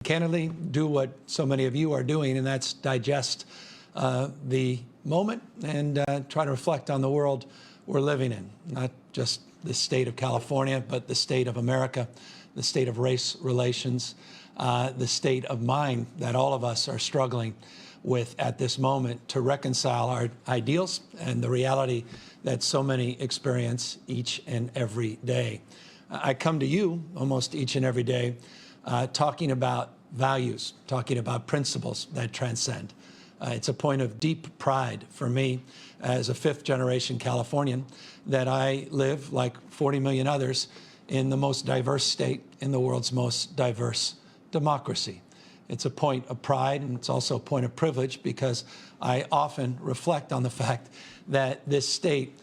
candidly do what so many of you are doing, and that's digest the moment and try to reflect on the world we're living in, not just the state of California, but the state of America, the state of race relations, the state of mind that all of us are struggling with at this moment to reconcile our ideals and the reality that so many experience each and every day. I come to you almost each and every day talking about values, talking about principles that transcend. It's a point of deep pride for me as a fifth-generation Californian that I live, like 40 million others, in the most diverse state in the world's most diverse democracy. It's a point of pride, and it's also a point of privilege, because I often reflect on the fact that this state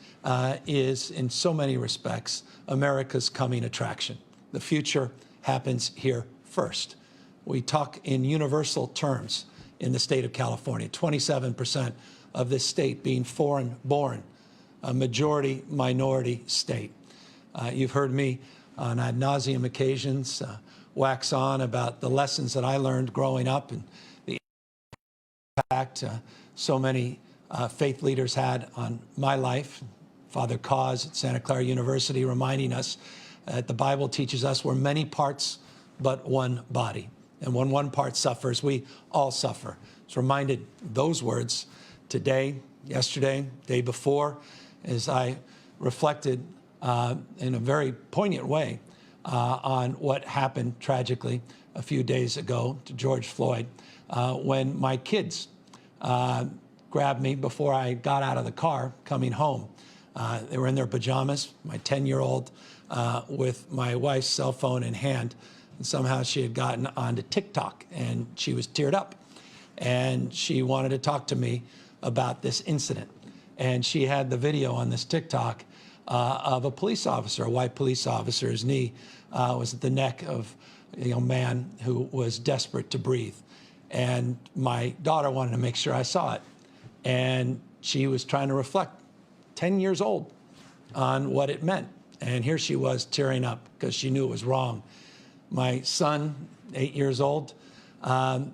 is, in so many respects, America's coming attraction. The future happens here first. We talk in universal terms in the state of California, 27% of this state being foreign-born, a majority-minority state. You've heard me on ad nauseum occasions wax on about the lessons that I learned growing up and the impact so many faith leaders had on my life. Father Cause at Santa Clara University reminding us that the Bible teaches us we're many parts but one body. And when one part suffers, we all suffer. It's reminded those words today, yesterday, day before, as I reflected in a very poignant way on what happened tragically a few days ago to George Floyd, when my kids grabbed me before I got out of the car coming home. They were in their pajamas, my 10-year-old with my wife's cell phone in hand. And somehow she had gotten onto TikTok, and she was teared up. And she wanted to talk to me about this incident. And she had the video on this TikTok of a police officer, a white police officer. His knee was at the neck of a young man who was desperate to breathe. And my daughter wanted to make sure I saw it. And she was trying to reflect, 10 years old, on what it meant. And here she was tearing up because she knew it was wrong. My son, 8 years old,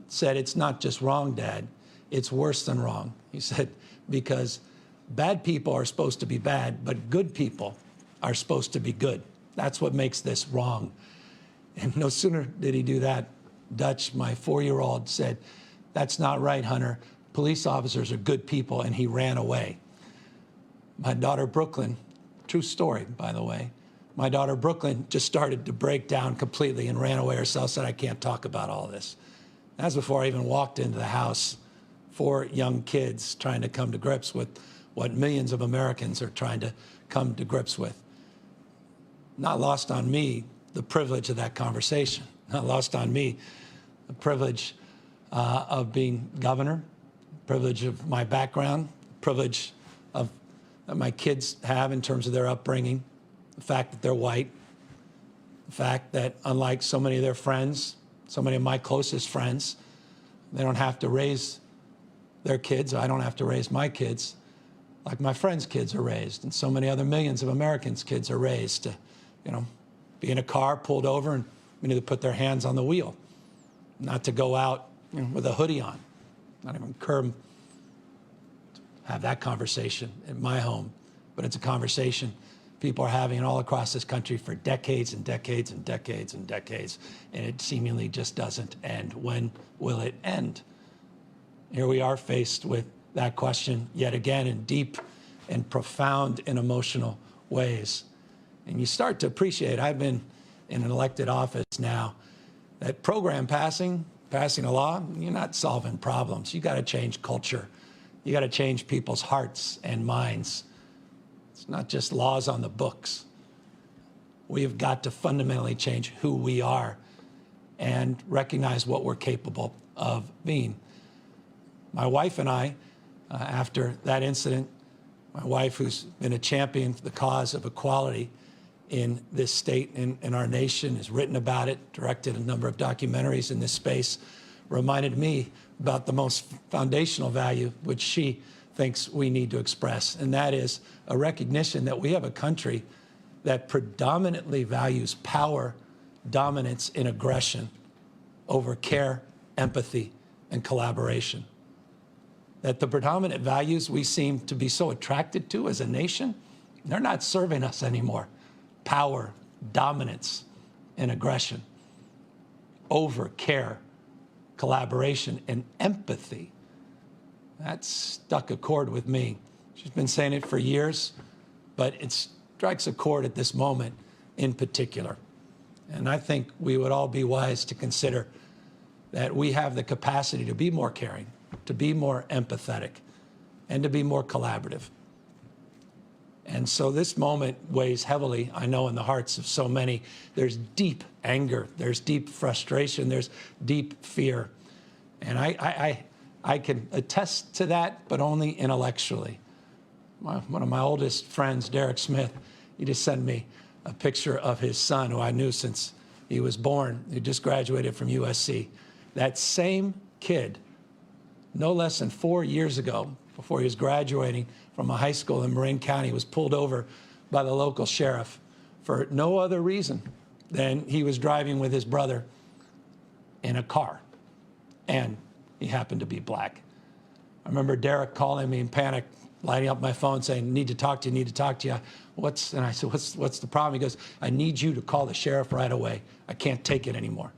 said, "It's not just wrong, Dad. It's worse than wrong." He said, because bad people are supposed to be bad, but good people are supposed to be good. That's what makes this wrong. And no sooner did he do that, Dutch, my 4-year-old, said, "That's not right, Hunter. Police officers are good people," and he ran away. My daughter, Brooklyn, true story, by the way, my daughter, Brooklyn, just started to break down completely and ran away herself, said, "I can't talk about all this." That was before I even walked into the house. 4 young kids trying to come to grips with what millions of Americans are trying to come to grips with. Not lost on me the privilege of that conversation. Not lost on me the privilege of being governor, privilege of my background, privilege of that my kids have in terms of their upbringing, the fact that they're white, the fact that unlike so many of their friends, so many of my closest friends, they don't have to raise their kids. I don't have to raise my kids like my friends' kids are raised, and so many other millions of Americans' kids are raised to, be in a car, pulled over, and we need to put their hands on the wheel, not to go out with a hoodie on, not even curb, have that conversation at my home, but it's a conversation people are having all across this country for decades and decades and decades and decades, and it seemingly just doesn't end. When will it end? Here we are faced with that question yet again in deep and profound and emotional ways. And you start to appreciate, I've been in an elected office now, that program passing a law, you're not solving problems. You got to change culture. You got to change people's hearts and minds. It's not just laws on the books. We have got to fundamentally change who we are and recognize what we're capable of being. My wife and I, after that incident, my wife, who's been a champion for the cause of equality in this state and in our nation, has written about it, directed a number of documentaries in this space, reminded me about the most foundational value which she thinks we need to express, and that is a recognition that we have a country that predominantly values power, dominance, and aggression over care, empathy, and collaboration. That the predominant values we seem to be so attracted to as a nation, they're not serving us anymore. Power, dominance, and aggression over care, collaboration, and empathy. That struck a chord with me. She's been saying it for years, but it strikes a chord at this moment in particular. And I think we would all be wise to consider that we have the capacity to be more caring, to be more empathetic, and to be more collaborative. And so this moment weighs heavily, I know, in the hearts of so many. There's deep anger, there's deep frustration, there's deep fear. And I can attest to that, but only intellectually. One of my oldest friends, Derek Smith, he just sent me a picture of his son, who I knew since he was born. He just graduated from USC. That same kid, no less than 4 years ago, before he was graduating from a high school in Marin County, was pulled over by the local sheriff for no other reason than he was driving with his brother in a car, and he happened to be black. I remember Derek calling me in panic, lighting up my phone saying, need to talk to you, need to talk to you. And I said, what's the problem? He goes, I need you to call the sheriff right away. I can't take it anymore.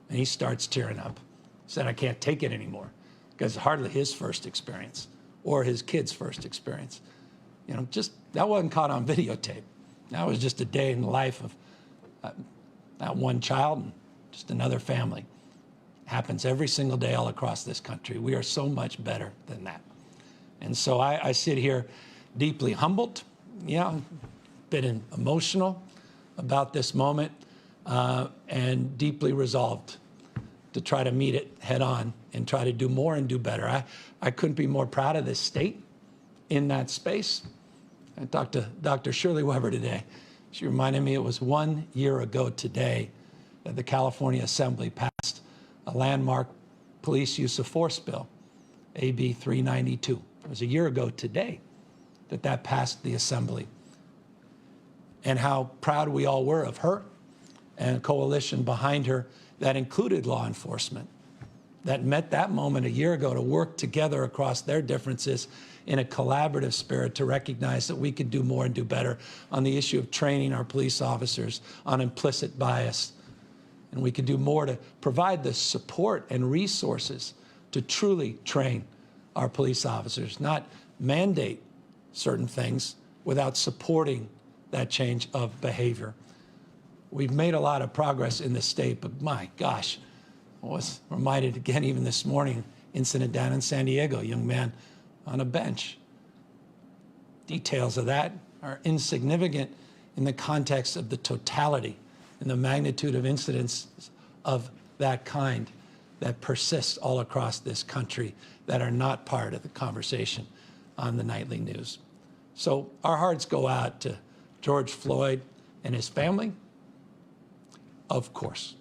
And he starts tearing up. He said, I can't take it anymore, because it's hardly his first experience or his kid's first experience. You know, just that wasn't caught on videotape. That was just a day in the life of that one child and just another family. Happens every single day all across this country. We are so much better than that. And so I sit here deeply humbled, been emotional about this moment, and deeply resolved to try to meet it head on and try to do more and do better. I couldn't be more proud of this state in that space. I talked to Dr. Shirley Weber today. She reminded me it was 1 year ago today that the California Assembly passed a landmark police use of force bill, AB 392. It was a year ago today that passed the Assembly. And how proud we all were of her and a coalition behind her that included law enforcement, that met that moment a year ago to work together across their differences in a collaborative spirit to recognize that we could do more and do better on the issue of training our police officers on implicit bias. And we could do more to provide the support and resources to truly train our police officers, not mandate certain things without supporting that change of behavior. We've made a lot of progress in this state, but my gosh, I was reminded again even this morning, incident down in San Diego, a young man on a bench. Details of that are insignificant in the context of the totality and the magnitude of incidents of that kind that persist all across this country that are not part of the conversation on the nightly news. So our hearts go out to George Floyd and his family, of course.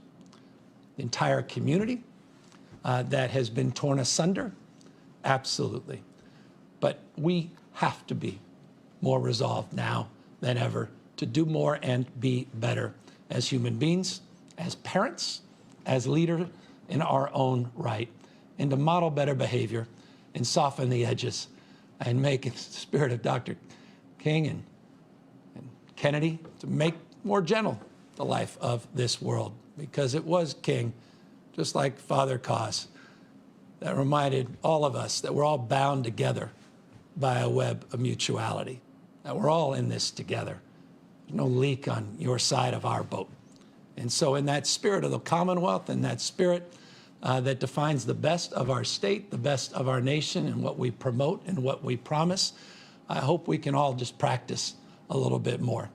The entire community that has been torn asunder, absolutely. But we have to be more resolved now than ever to do more and be better as human beings, as parents, as leaders in our own right, and to model better behavior and soften the edges and make, in the spirit of Dr. King and Kennedy, to make more gentle the life of this world, because it was King, just like Father Cause, that reminded all of us that we're all bound together by a web of mutuality, that we're all in this together. There's no leak on your side of our boat. And so in that spirit of the Commonwealth and that spirit that defines the best of our state, the best of our nation, and what we promote and what we promise, I hope we can all just practice a little bit more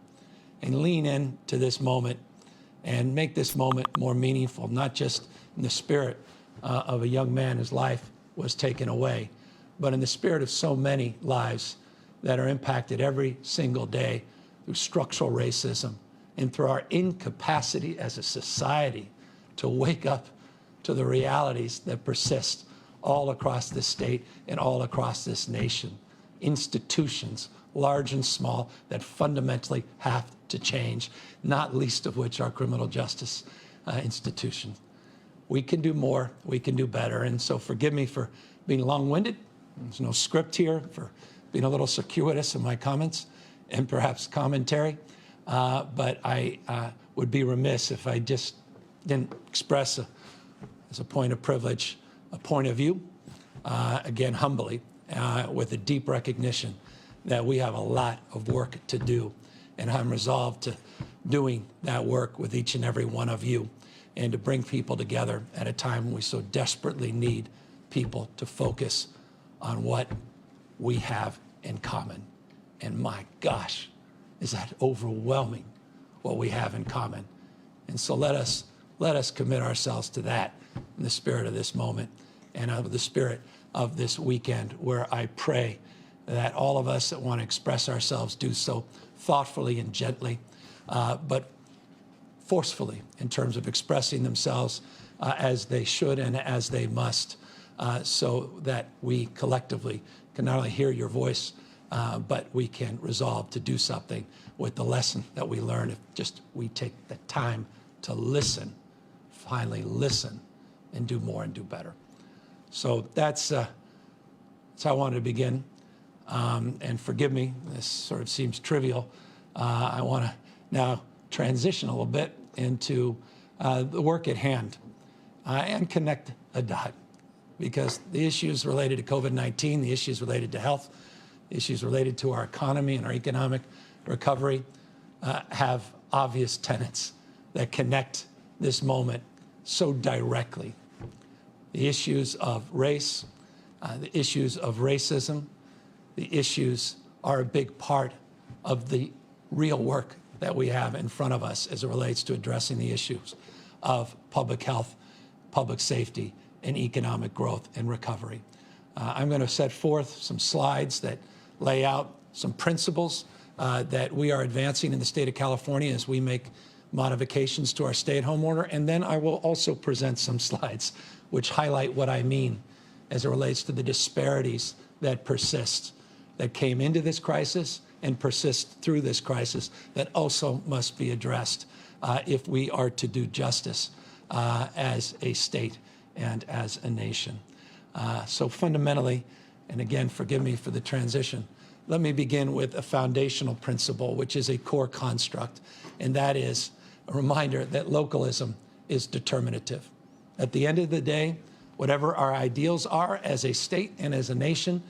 and lean into this moment and make this moment more meaningful, not just in the spirit of a young man whose life was taken away, but in the spirit of so many lives that are impacted every single day through structural racism and through our incapacity as a society to wake up to the realities that persist all across this state and all across this nation. Institutions, large and small, that fundamentally have to change, not least of which our criminal justice institutions. we can do more, we can do better. And so forgive me for being long-winded. There's no script here, for being a little circuitous in my comments and perhaps commentary. But I would be remiss if I just didn't express, as a point of privilege, a point of view, again, humbly, with a deep recognition that we have a lot of work to do. And I'm resolved to doing that work with each and every one of you, and to bring people together at a time when we so desperately need people to focus on what we have in common. And my gosh, is that overwhelming, what we have in common. And so let us commit ourselves to that in the spirit of this moment and of the spirit of this weekend, where I pray that all of us that want to express ourselves do so thoughtfully and gently, but forcefully in terms of expressing themselves as they should and as they must, so that we collectively can not only hear your voice, but we can resolve to do something with the lesson that we learn if just we take the time to listen, finally listen, and do more and do better. So that's how I wanted to begin. And forgive me, this sort of seems trivial. I want to now transition a little bit into the work at hand and connect a dot, because the issues related to COVID-19, the issues related to health, the issues related to our economy and our economic recovery have obvious tenets that connect this moment so directly. The issues of race, the issues of racism, the issues are a big part of the real work that we have in front of us as it relates to addressing the issues of public health, public safety, and economic growth and recovery. I'm going to set forth some slides that lay out some principles that we are advancing in the state of California as we make modifications to our stay-at-home order. And then I will also present some slides which highlight what I mean as it relates to the disparities that persist, that came into this crisis and persist through this crisis, that also must be addressed if we are to do justice as a state and as a nation. So fundamentally, and again, forgive me for the transition, let me begin with a foundational principle, which is a core construct, and that is a reminder that localism is determinative. At the end of the day, whatever our ideals are as a state and as a nation,